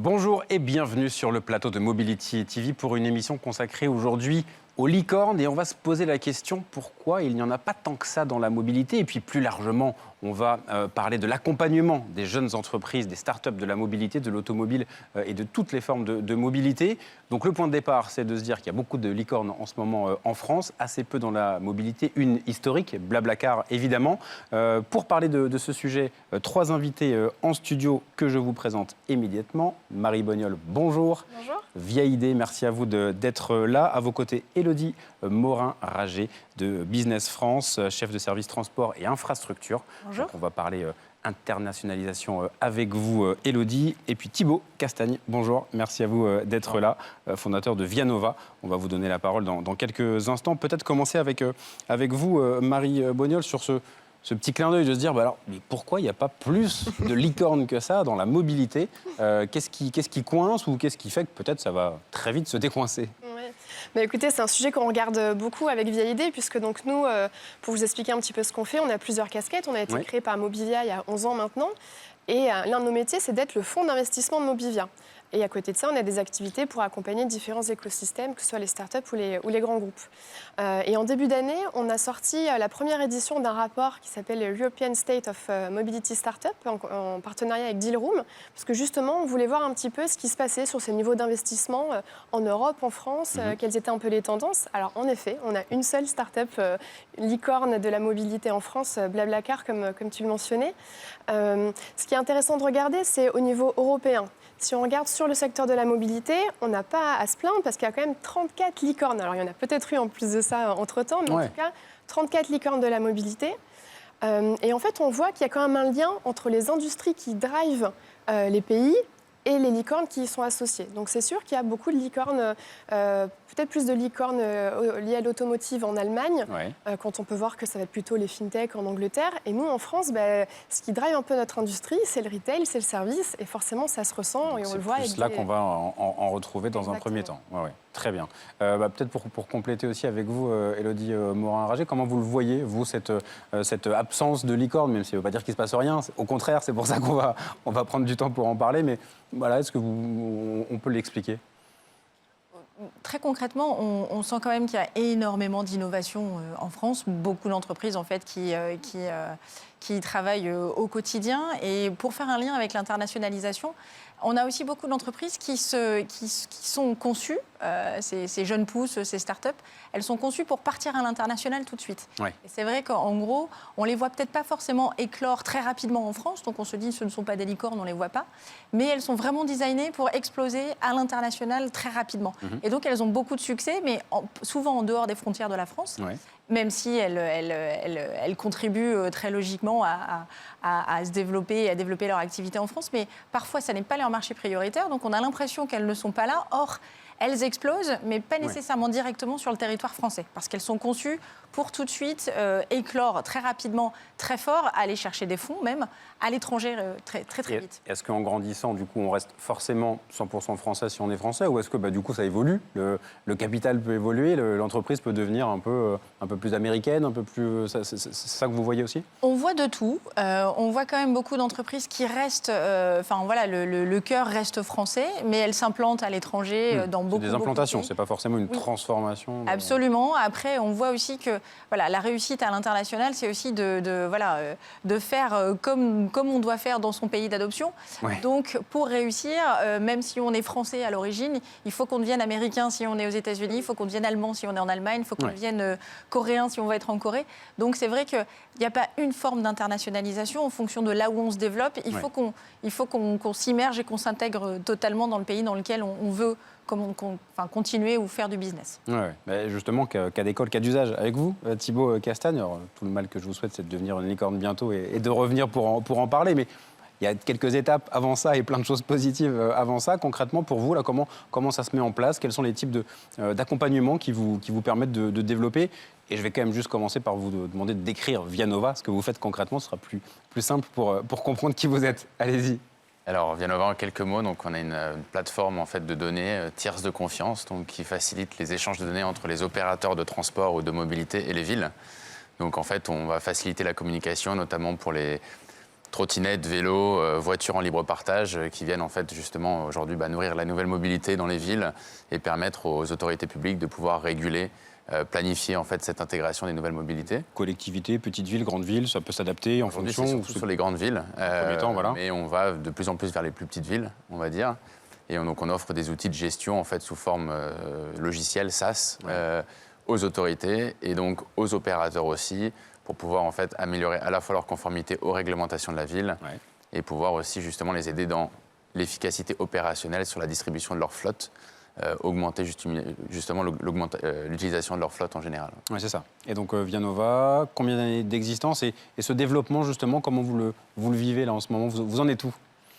Bonjour et bienvenue sur le plateau de Mobility TV pour une émission consacrée aujourd'hui aux licornes. Et on va se poser la question pourquoi il n'y en a pas tant que ça dans la mobilité. Et puis plus largement, on va parler de l'accompagnement des jeunes entreprises, des startups de la mobilité, de l'automobile et de toutes les formes de mobilité. Donc le point de départ, c'est de se dire qu'il y a beaucoup de licornes en ce moment en France, assez peu dans la mobilité. Une historique, Blablacar évidemment. Pour parler de ce sujet, trois invités en studio que je vous présente immédiatement. Marie Bognol, bonjour. Bonjour. Vieille idée, merci à vous d'être là. À vos côtés, Élodie Morin-Rager de Business France, chef de service transport et infrastructure. Bonjour. Donc on va parler internationalisation avec vous, Élodie. Et puis Thibaut Castagne, bonjour, merci à vous d'être là, fondateur de Vianova. On va vous donner la parole dans quelques instants. Peut-être commencer avec vous, Marie Bognol, sur ce petit clin d'œil de se dire, mais pourquoi il n'y a pas plus de licornes que ça dans la mobilité? Qu'est-ce qui coince ou qu'est-ce qui fait que peut-être ça va très vite se décoincer? Écoutez, c'est un sujet qu'on regarde beaucoup avec Vieille Idée, puisque donc nous, pour vous expliquer un petit peu ce qu'on fait, on a plusieurs casquettes. On a été créé par Mobivia il y a 11 ans maintenant. Et l'un de nos métiers, c'est d'être le fonds d'investissement de Mobivia. Et à côté de ça, on a des activités pour accompagner différents écosystèmes, que ce soit les startups ou les grands groupes. Et en début d'année, on a sorti la première édition d'un rapport qui s'appelle European State of Mobility Startup, en partenariat avec Dealroom, parce que justement, on voulait voir un petit peu ce qui se passait sur ces niveaux d'investissement en Europe, en France, quelles étaient un peu les tendances. Alors en effet, on a une seule startup licorne de la mobilité en France, Blablacar, comme tu le mentionnais. Ce qui est intéressant de regarder, c'est au niveau européen. Si on regarde sur le secteur de la mobilité, on n'a pas à se plaindre parce qu'il y a quand même 34 licornes. Alors, il y en a peut-être eu en plus de ça entre-temps, mais en tout cas, 34 licornes de la mobilité. Et en fait, on voit qu'il y a quand même un lien entre les industries qui drivent les pays et les licornes qui y sont associées. Donc c'est sûr qu'il y a beaucoup de licornes, peut-être plus de licornes liées à l'automotive en Allemagne, quand on peut voir que ça va être plutôt les fintech en Angleterre. Et nous, en France, ce qui drive un peu notre industrie, c'est le retail, c'est le service. Et forcément, ça se ressent. Donc et on le voit. C'est là qu'on va en retrouver dans un premier temps. Très bien. Peut-être pour compléter aussi avec vous, Élodie Morin-Rager, comment vous le voyez, vous, cette absence de licorne, même si ça ne veut pas dire qu'il ne se passe rien. Au contraire, c'est pour ça qu'on va prendre du temps pour en parler. Mais voilà, est-ce qu'on peut l'expliquer? Très concrètement, on sent quand même qu'il y a énormément d'innovation en France. Beaucoup d'entreprises en fait qui travaillent au quotidien. Et pour faire un lien avec l'internationalisation, on a aussi beaucoup d'entreprises qui sont conçues, ces jeunes pousses, ces startups, elles sont conçues pour partir à l'international tout de suite. Et c'est vrai qu'en gros, on ne les voit peut-être pas forcément éclore très rapidement en France, donc on se dit ce ne sont pas des licornes, on ne les voit pas, mais elles sont vraiment designées pour exploser à l'international très rapidement. Et donc elles ont beaucoup de succès, mais souvent en dehors des frontières de la France. Même si elles contribuent très logiquement à se développer et à développer leur activité en France. Mais parfois, ça n'est pas leur marché prioritaire. Donc, on a l'impression qu'elles ne sont pas là. Or, elles explosent, mais pas nécessairement directement sur le territoire français. Parce qu'elles sont conçues pour tout de suite éclore très rapidement, très fort, aller chercher des fonds même à l'étranger très vite. Est-ce qu'en grandissant, du coup, on reste forcément 100% français si on est français, ou est-ce que du coup ça évolue, le capital peut évoluer, l'entreprise peut devenir un peu plus américaine, un peu plus... C'est ça que vous voyez aussi? On voit de tout. On voit quand même beaucoup d'entreprises qui restent... le cœur reste français, mais elles s'implantent à l'étranger dans beaucoup de pays. Des implantations, c'est pas forcément une transformation. Absolument. Après, on voit aussi que la réussite à l'international, c'est aussi de faire comme on doit faire dans son pays d'adoption. Donc, pour réussir, même si on est français à l'origine, il faut qu'on devienne américain si on est aux États-Unis, il faut qu'on devienne allemand si on est en Allemagne, il faut qu'on devienne coréen si on va être en Corée. Donc, c'est vrai qu'il n'y a pas une forme d'internationalisation en fonction de là où on se développe. Il faut qu'on s'immerge et qu'on s'intègre totalement dans le pays dans lequel on veut continuer ou faire du business. Justement, cas d'école, cas d'usage. Avec vous, Thibaut Castagne, alors, tout le mal que je vous souhaite, c'est de devenir une licorne bientôt et de revenir pour en parler. Mais il y a quelques étapes avant ça et plein de choses positives avant ça. Concrètement, pour vous, là, comment ça se met en place? Quels sont les types d'accompagnement qui vous permettent de développer? Et je vais quand même juste commencer par vous demander de décrire Vianova. Ce que vous faites concrètement, ce sera plus simple pour comprendre qui vous êtes. Allez-y. Alors, Vianova, en quelques mots, donc on a une plateforme en fait, de données tierces de confiance donc, qui facilite les échanges de données entre les opérateurs de transport ou de mobilité et les villes. Donc, en fait, on va faciliter la communication, notamment pour les trottinettes, vélos, voitures en libre partage qui viennent en fait justement aujourd'hui nourrir la nouvelle mobilité dans les villes et permettre aux autorités publiques de pouvoir réguler, planifier en fait cette intégration des nouvelles mobilités. Collectivité, petite ville, grande ville, ça peut s'adapter en Aujourd'hui, fonction. c'est surtout sur les grandes villes, voilà. mais on va de plus en plus vers les plus petites villes, on va dire. Et donc on offre des outils de gestion en fait sous forme logicielle SaaS aux autorités et donc aux opérateurs aussi, pour pouvoir en fait améliorer à la fois leur conformité aux réglementations de la ville et pouvoir aussi justement les aider dans l'efficacité opérationnelle sur la distribution de leur flotte, augmenter justement l'utilisation de leur flotte en général. Oui, c'est ça. Et donc Vianova, combien d'années d'existence et ce développement justement, comment vous le vivez là en ce moment, vous en êtes où?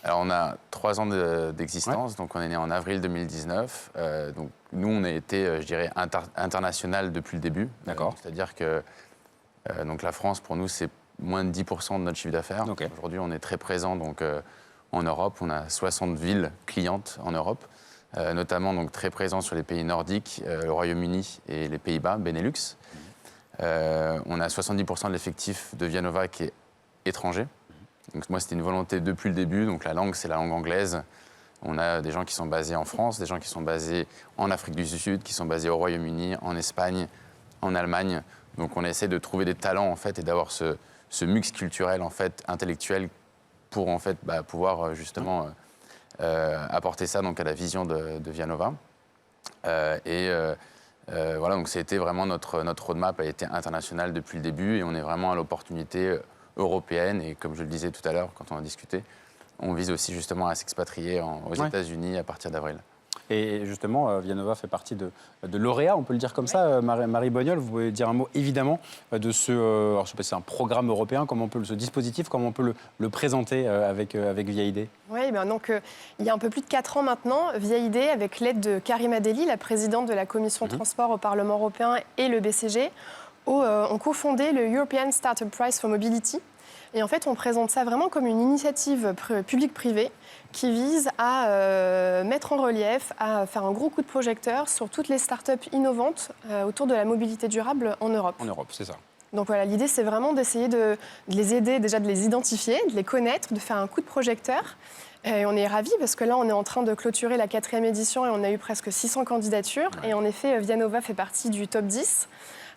Alors on a 3 ans d'existence, donc on est né en avril 2019. Donc nous on a été, je dirais, international depuis le début. D'accord. C'est-à-dire que donc la France, pour nous, c'est moins de 10% de notre chiffre d'affaires. Okay. Aujourd'hui, on est très présent donc, en Europe. On a 60 villes clientes en Europe, notamment donc, très présent sur les pays nordiques, le Royaume-Uni et les Pays-Bas, Benelux. On a 70% de l'effectif de Vianova qui est étranger. Donc, moi, c'était une volonté depuis le début. Donc, la langue, c'est la langue anglaise. On a des gens qui sont basés en France, des gens qui sont basés en Afrique du Sud, qui sont basés au Royaume-Uni, en Espagne, en Allemagne. Donc on essaie de trouver des talents en fait et d'avoir ce mix culturel en fait intellectuel pour en fait pouvoir justement apporter ça donc à la vision de Vianova. Voilà, donc c'était vraiment notre roadmap a été international depuis le début et on est vraiment à l'opportunité européenne et comme je le disais tout à l'heure quand on a discuté, on vise aussi justement à s'expatrier aux États-Unis à partir d'avril. Et justement, Vianova fait partie de Lauréat, on peut le dire comme ça. Marie Bognol, vous pouvez dire un mot évidemment de alors, je sais pas si c'est un programme européen, ce dispositif, comment on peut le présenter avec Via ID? Oui, donc il y a un peu plus de 4 ans maintenant, Via ID, avec l'aide de Karima Delli, la présidente de la commission transport au Parlement européen et le BCG, ont cofondé le European Startup Prize for Mobility. Et en fait, on présente ça vraiment comme une initiative publique-privée qui vise à mettre en relief, à faire un gros coup de projecteur sur toutes les startups innovantes autour de la mobilité durable en Europe. En Europe, c'est ça. Donc voilà, l'idée, c'est vraiment d'essayer de les aider, déjà de les identifier, de les connaître, de faire un coup de projecteur. Et on est ravis parce que là, on est en train de clôturer la 4e édition et on a eu presque 600 candidatures. Et en effet, Vianova fait partie du top 10.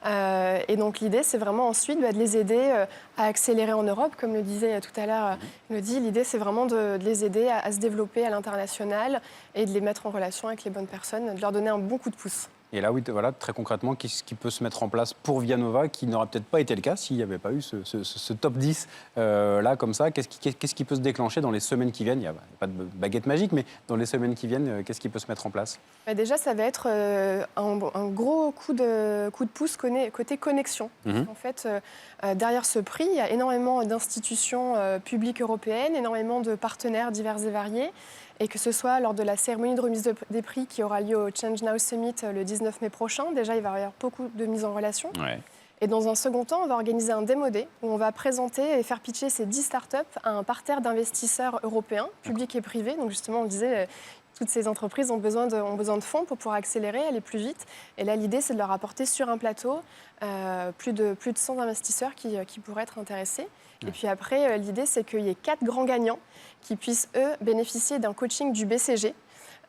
Et donc l'idée, c'est vraiment ensuite de les aider à accélérer en Europe. Comme le disait tout à l'heure Elodie, l'idée, c'est vraiment de les aider à se développer à l'international et de les mettre en relation avec les bonnes personnes, de leur donner un bon coup de pouce. Et là, oui, voilà, très concrètement, qu'est-ce qui peut se mettre en place pour Vianova, qui n'aurait peut-être pas été le cas s'il n'y avait pas eu ce top 10 là, comme ça? Qu'est-ce qui peut se déclencher dans les semaines qui viennent? Il n'y a pas de baguette magique, mais dans les semaines qui viennent, qu'est-ce qui peut se mettre en place? Déjà, ça va être un gros coup de pouce côté connexion. En fait, derrière ce prix, il y a énormément d'institutions publiques européennes, énormément de partenaires divers et variés. Et que ce soit lors de la cérémonie de remise des prix qui aura lieu au Change Now Summit le 19 mai prochain, déjà il va y avoir beaucoup de mises en relation. Ouais. Et dans un second temps, on va organiser un Demo Day où on va présenter et faire pitcher ces 10 startups à un parterre d'investisseurs européens, publics et privés. Donc justement, on disait, toutes ces entreprises ont besoin de fonds pour pouvoir accélérer, aller plus vite. Et là, l'idée, c'est de leur apporter sur un plateau plus de 100 investisseurs qui pourraient être intéressés. Et puis après, l'idée, c'est qu'il y ait 4 grands gagnants qui puissent, eux, bénéficier d'un coaching du BCG,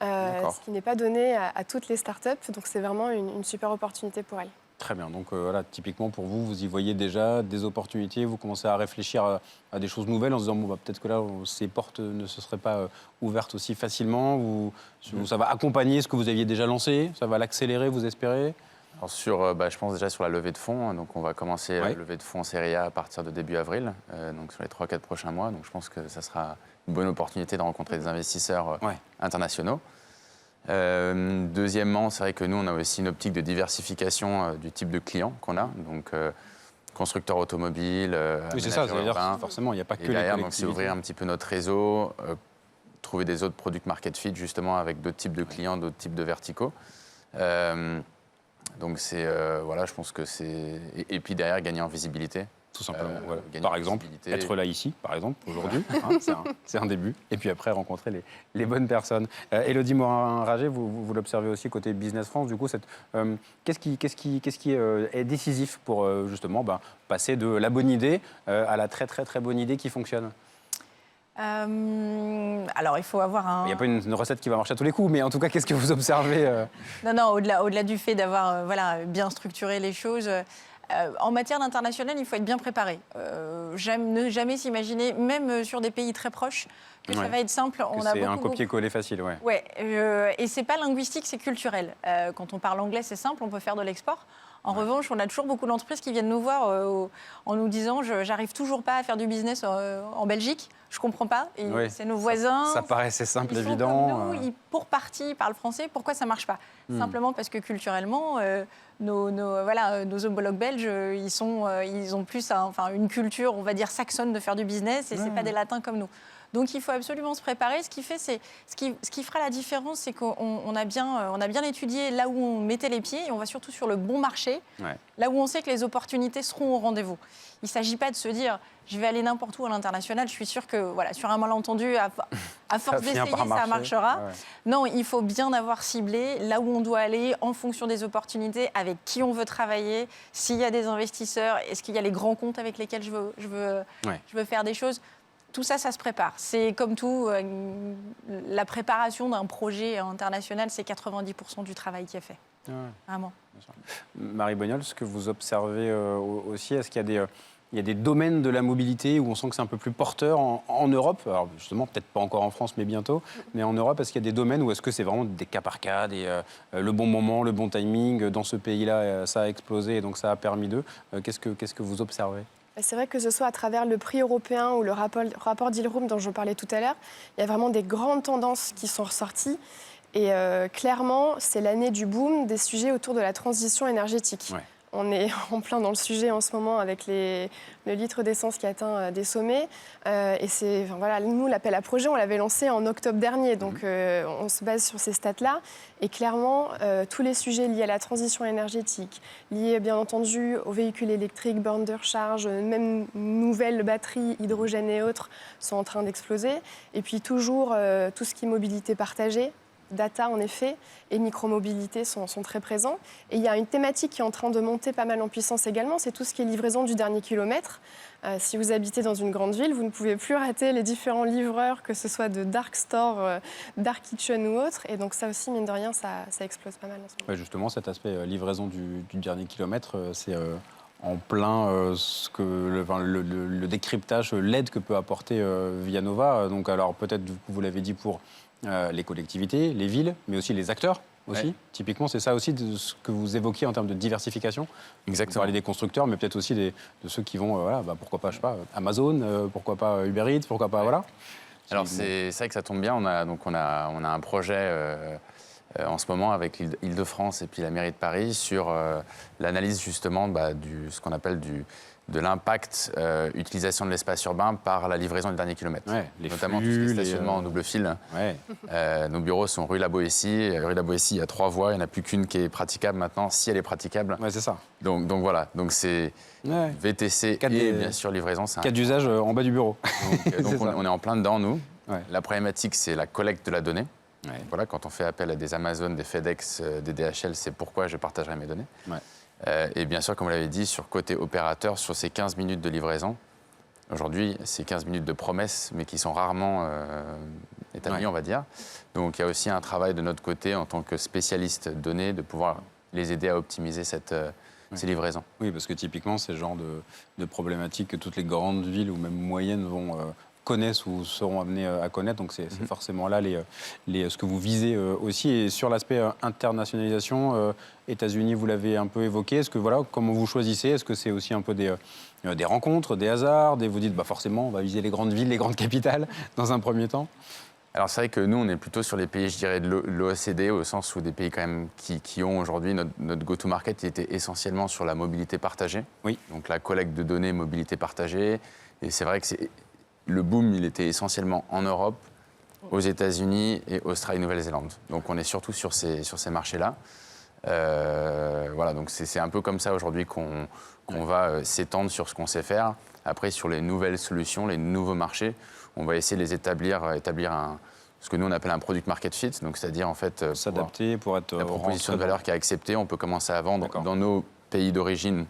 ce qui n'est pas donné à toutes les startups. Donc, c'est vraiment une super opportunité pour elles. Très bien. Donc, voilà, typiquement, pour vous, vous y voyez déjà des opportunités. Vous commencez à réfléchir à des choses nouvelles en se disant, peut-être que là, ces portes ne se seraient pas ouvertes aussi facilement. Ça va accompagner ce que vous aviez déjà lancé? Ça va l'accélérer, vous espérez? Alors je pense déjà sur la levée de fonds. Donc on va commencer la levée de fonds en série A à partir de début avril, donc sur les 3-4 prochains mois. Donc je pense que ça sera une bonne opportunité de rencontrer des investisseurs internationaux. Deuxièmement, c'est vrai que nous, on a aussi une optique de diversification du type de clients qu'on a. Donc constructeurs automobiles, oui, c'est ça, veut dire forcément, il n'y a pas que derrière, les donc c'est ouvrir un petit peu notre réseau, trouver des autres product market fit justement avec d'autres types de clients, d'autres types de verticaux. Donc c'est je pense que c'est et puis derrière gagner en visibilité Tout simplement. Voilà. gagner Par en exemple, visibilité. être là ici, par exemple, aujourd'hui, c'est un début. Et puis après, rencontrer les bonnes personnes. Élodie Morin-Rager, vous l'observez aussi côté Business France. Du coup, qu'est-ce qui est décisif pour justement passer de la bonne idée à la très très très bonne idée qui fonctionne? Alors, il faut avoir un... Il n'y a pas une recette qui va marcher à tous les coups, mais en tout cas, qu'est-ce que vous observez Non, au-delà du fait d'avoir bien structuré les choses, en matière d'international, il faut être bien préparé. Ne jamais s'imaginer, même sur des pays très proches, que ça va être simple. C'est un copier-coller facile, ouais. Ouais, et c'est pas linguistique, c'est culturel. Quand on parle anglais, c'est simple, on peut faire de l'export. En revanche, on a toujours beaucoup d'entreprises qui viennent nous voir en nous disant j'arrive toujours pas à faire du business en Belgique, je comprends pas. Et c'est nos voisins. Ça paraissait simple, ils sont évident. Comme nous, pour partie, ils parlent français. Pourquoi ça marche pas? Simplement parce que culturellement, nos homologues belges, ils ont plus une culture, on va dire saxonne de faire du business, et c'est pas des latins comme nous. Donc il faut absolument se préparer. Ce qui fera la différence, c'est qu'on a bien étudié là où on mettait les pieds, et on va surtout sur le bon marché, là où on sait que les opportunités seront au rendez-vous. Il ne s'agit pas de se dire je vais aller n'importe où à l'international. Je suis sûre que sur un malentendu, à force d'essayer, ça marchera. Ouais. Non, il faut bien avoir ciblé là où on doit aller en fonction des opportunités, avec qui on veut travailler, s'il y a des investisseurs, est-ce qu'il y a les grands comptes avec lesquels je veux faire des choses. Tout ça, ça se prépare. C'est comme tout, la préparation d'un projet international, c'est 90% du travail qui est fait. Vraiment. Marie Bognol, ce que vous observez aussi, est-ce qu'il y a des domaines de la mobilité où on sent que c'est un peu plus porteur en Europe? Alors justement, peut-être pas encore en France, mais bientôt. Mais en Europe, est-ce qu'il y a des domaines où est-ce que c'est vraiment des cas par cas, le bon moment, le bon timing? Dans ce pays-là, ça a explosé et donc ça a permis d'eux. Qu'est-ce que vous observez? C'est vrai que ce soit à travers le prix européen ou le rapport Dealroom dont je parlais tout à l'heure, il y a vraiment des grandes tendances qui sont ressorties. Et clairement, c'est l'année du boom des sujets autour de la transition énergétique. Ouais. On est en plein dans le sujet en ce moment avec le litre d'essence qui atteint des sommets. Et nous, l'appel à projet, on l'avait lancé en octobre dernier. Donc, on se base sur ces stats-là. Et clairement, tous les sujets liés à la transition énergétique, liés bien entendu aux véhicules électriques, bornes de recharge, même nouvelles batteries, hydrogène et autres, sont en train d'exploser. Et puis toujours, tout ce qui est mobilité partagée, data en effet, et micromobilité sont très présents. Et il y a une thématique qui est en train de monter pas mal en puissance également, c'est tout ce qui est livraison du dernier kilomètre. Si vous habitez dans une grande ville, vous ne pouvez plus rater les différents livreurs, que ce soit de dark store, dark kitchen ou autre. Et donc ça aussi, mine de rien, ça explose pas mal en ce moment. Ouais, justement, cet aspect livraison du dernier kilomètre, c'est en plein le décryptage, l'aide que peut apporter Vianova. Donc alors peut-être, vous l'avez dit, pour les collectivités, les villes, mais aussi les acteurs. Aussi. Ouais. Typiquement, c'est ça aussi de ce que vous évoquiez en termes de diversification. Exactement. Vous parlez des constructeurs, mais peut-être aussi de ceux qui vont, pourquoi pas, je sais pas, Amazon, pourquoi pas Uber Eats, pourquoi pas, voilà. Alors c'est vrai que ça tombe bien. On a un projet en ce moment avec l'Île-de-France et puis la mairie de Paris sur l'analyse justement ce qu'on appelle de l'impact utilisation de l'espace urbain par la livraison du dernier kilomètre. Ouais, notamment flux, tout ce qui est stationnement en double fil. Ouais. Nos bureaux sont rue La Boétie. Rue La Boétie, il y a 3 voies. Il n'y en a plus qu'une qui est praticable maintenant, si elle est praticable. Ouais, c'est ça. Donc voilà. Donc c'est VTC et bien sûr livraison. Cas d'usage en bas du bureau. Donc on est en plein dedans, nous. Ouais. La problématique, c'est la collecte de la donnée. Ouais. Voilà, quand on fait appel à des Amazon, des FedEx, des DHL, c'est pourquoi je partagerai mes données. Ouais. Et bien sûr, comme vous l'avez dit, sur côté opérateur, sur ces 15 minutes de livraison, aujourd'hui, c'est 15 minutes de promesses, mais qui sont rarement établies, on va dire. Donc il y a aussi un travail de notre côté, en tant que spécialiste données, de pouvoir les aider à optimiser ces livraisons. Oui, parce que typiquement, c'est le genre de problématiques que toutes les grandes villes ou même moyennes connaissent ou seront amenés à connaître. Donc c'est forcément là ce que vous visez aussi. Et sur l'aspect internationalisation, États-Unis, vous l'avez un peu évoqué. Est-ce que comment vous choisissez? Est-ce que c'est aussi un peu des rencontres, des hasards, vous dites forcément on va viser les grandes villes, les grandes capitales dans un premier temps? Alors c'est vrai que nous on est plutôt sur les pays, je dirais, de l'OECD, au sens où des pays quand même qui ont aujourd'hui notre go-to-market, il était essentiellement sur la mobilité partagée. Oui. Donc la collecte de données, mobilité partagée. Et c'est vrai que le boom, il était essentiellement en Europe, aux États-Unis et Australie, Nouvelle-Zélande. Donc on est surtout sur ces marchés-là. Voilà, donc c'est un peu comme ça aujourd'hui qu'on va s'étendre sur ce qu'on sait faire. Après, sur les nouvelles solutions, les nouveaux marchés, on va essayer de les établir ce que nous on appelle un product market fit, donc c'est-à-dire en fait S'adapter pour être la proposition de valeur qui est acceptée, on peut commencer à vendre dans nos pays d'origine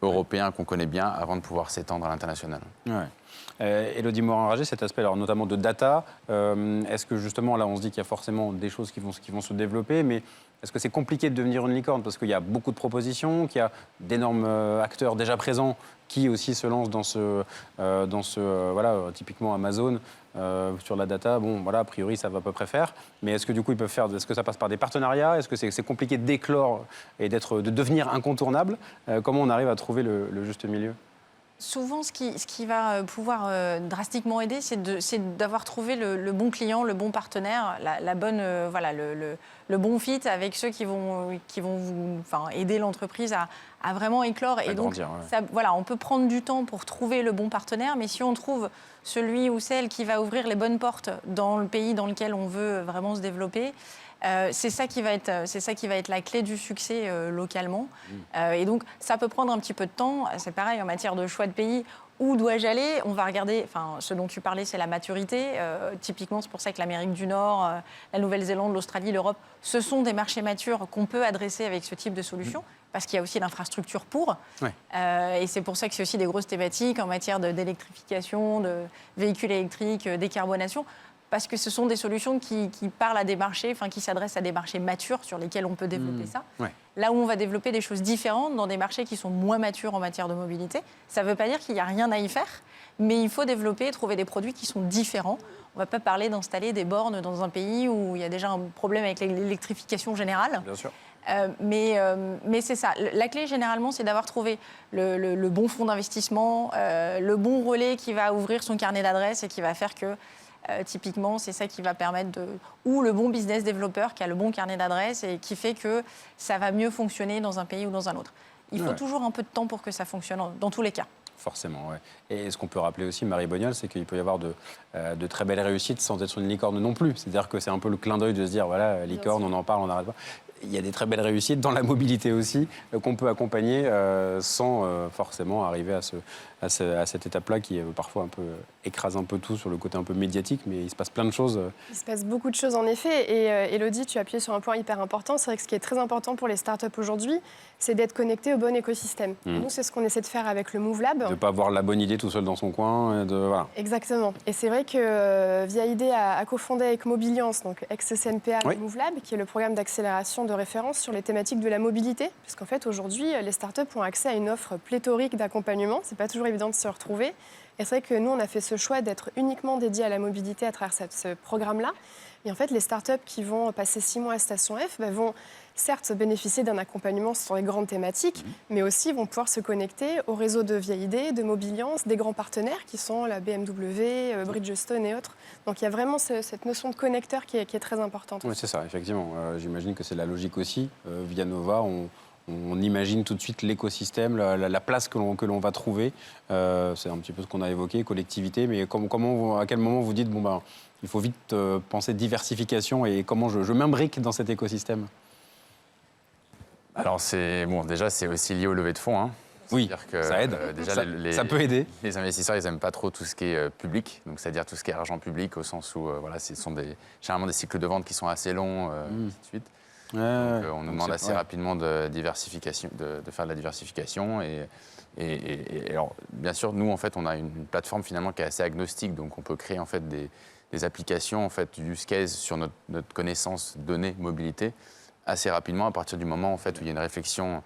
européens qu'on connaît bien avant de pouvoir s'étendre à l'international. Ouais. Élodie Morin-Rager, cet aspect alors, notamment de data, est-ce que justement là on se dit qu'il y a forcément des choses qui vont se développer, mais est-ce que c'est compliqué de devenir une licorne parce qu'il y a beaucoup de propositions, qu'il y a d'énormes acteurs déjà présents qui aussi se lancent dans ce voilà, typiquement Amazon sur la data, bon voilà, a priori ça va à peu près faire, mais est-ce que du coup ils peuvent faire, est-ce que ça passe par des partenariats, est-ce que c'est compliqué d'éclore et de devenir incontournable, comment on arrive à trouver le juste milieu? Souvent, ce qui va pouvoir drastiquement aider, c'est d'avoir trouvé le bon client, le bon partenaire, la bonne, voilà, le bon fit avec ceux qui vont aider l'entreprise à vraiment éclore. Et donc, voilà, on peut prendre du temps pour trouver le bon partenaire, mais si on trouve celui ou celle qui va ouvrir les bonnes portes dans le pays dans lequel on veut vraiment se développer, c'est ça qui va être la clé du succès localement. Et donc, ça peut prendre un petit peu de temps. C'est pareil en matière de choix de pays. Où dois-je aller? On va regarder, ce dont tu parlais, c'est la maturité. Typiquement, c'est pour ça que l'Amérique du Nord, la Nouvelle-Zélande, l'Australie, l'Europe, ce sont des marchés matures qu'on peut adresser avec ce type de solution, parce qu'il y a aussi l'infrastructure pour. Et c'est pour ça que c'est aussi des grosses thématiques en matière d'électrification, de véhicules électriques, décarbonation. Parce que ce sont des solutions qui parlent à des marchés, qui s'adressent à des marchés matures sur lesquels on peut développer ça. Là où on va développer des choses différentes dans des marchés qui sont moins matures en matière de mobilité, ça ne veut pas dire qu'il n'y a rien à y faire, mais il faut développer et trouver des produits qui sont différents. On ne va pas parler d'installer des bornes dans un pays où il y a déjà un problème avec l'électrification générale. Bien sûr. Mais c'est ça. La clé, généralement, c'est d'avoir trouvé le bon fonds d'investissement, le bon relais qui va ouvrir son carnet d'adresses et qui va faire que typiquement, c'est ça qui va permettre ou le bon business développeur qui a le bon carnet d'adresses et qui fait que ça va mieux fonctionner dans un pays ou dans un autre. Il faut toujours un peu de temps pour que ça fonctionne, dans tous les cas. Forcément, oui. Et ce qu'on peut rappeler aussi, Marie Bognol, c'est qu'il peut y avoir de très belles réussites sans être une licorne non plus. C'est-à-dire que c'est un peu le clin d'œil de se dire, voilà, licorne, on en parle, on n'arrête pas. Il y a des très belles réussites dans la mobilité aussi, qu'on peut accompagner sans forcément arriver à cette étape-là qui parfois un peu écrase un peu tout sur le côté un peu médiatique, mais il se passe plein de choses. Il se passe beaucoup de choses en effet. Et Élodie, tu as appuyé sur un point hyper important. C'est vrai que ce qui est très important pour les startups aujourd'hui, c'est d'être connecté au bon écosystème. Nous, c'est ce qu'on essaie de faire avec le Move Lab. De ne pas avoir la bonne idée tout seul dans son coin. Voilà. Exactement. Et c'est vrai que VIA-ID a cofondé avec Mobiliance, donc ex-CNPA, le Move Lab, qui est le programme d'accélération de référence sur les thématiques de la mobilité. Puisqu'en fait, aujourd'hui, les startups ont accès à une offre pléthorique d'accompagnement. Ce n'est pas toujours évident de se retrouver. Et c'est vrai que nous, on a fait ce choix d'être uniquement dédié à la mobilité à travers ce programme-là. Et en fait, les startups qui vont passer 6 mois à Station F vont certes bénéficier d'un accompagnement sur les grandes thématiques, mais aussi vont pouvoir se connecter au réseau de VIA-ID, de Mobiliance, des grands partenaires qui sont la BMW, Bridgestone et autres. Donc il y a vraiment cette notion de connecteur qui est très importante. Oui, c'est ça, effectivement. J'imagine que c'est la logique aussi. Via Nova, on imagine tout de suite l'écosystème, la place que l'on va trouver. C'est un petit peu ce qu'on a évoqué, collectivité. Mais à quel moment vous dites, il faut vite penser diversification et comment je m'imbrique dans cet écosystème? Alors, déjà, c'est aussi lié au levée de fonds. Hein. Oui, que, ça aide. Déjà, ça peut aider. Les investisseurs, ils n'aiment pas trop tout ce qui est public, donc c'est-à-dire tout ce qui est argent public, au sens où ce sont généralement des cycles de vente qui sont assez longs, ainsi de suite. Donc, on nous demande assez rapidement de faire de la diversification. Et alors, bien sûr, nous, en fait, on a une plateforme finalement qui est assez agnostique, donc on peut créer en fait des applications, en fait, use case sur notre connaissance données mobilité assez rapidement à partir du moment en fait où il y a une réflexion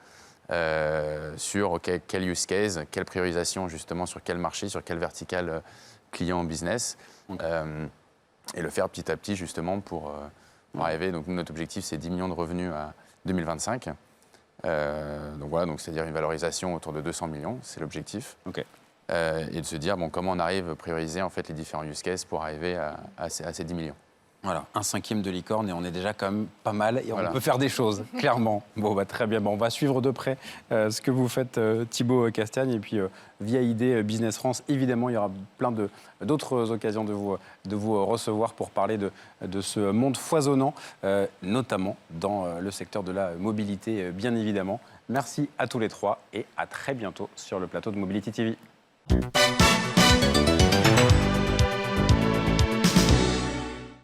sur quel use case, quelle priorisation justement sur quel marché, sur quelle verticale client business, et le faire petit à petit justement pour arriver. Donc notre objectif c'est 10 millions de revenus à 2025. Donc voilà, donc c'est-à-dire une valorisation autour de 200 millions, c'est l'objectif. Et de se dire comment on arrive à prioriser en fait les différents use cases pour arriver à ces 10 millions. Voilà, 1/5 de licorne et on est déjà quand même pas mal et Voilà. on peut faire des choses, clairement. Bon, très bien. Bon, on va suivre de près ce que vous faites, Thibaut Castagne. Et puis, via ID Business France, évidemment, il y aura plein d'autres occasions de vous recevoir pour parler de ce monde foisonnant, notamment dans le secteur de la mobilité, bien évidemment. Merci à tous les trois et à très bientôt sur le plateau de Mobility TV.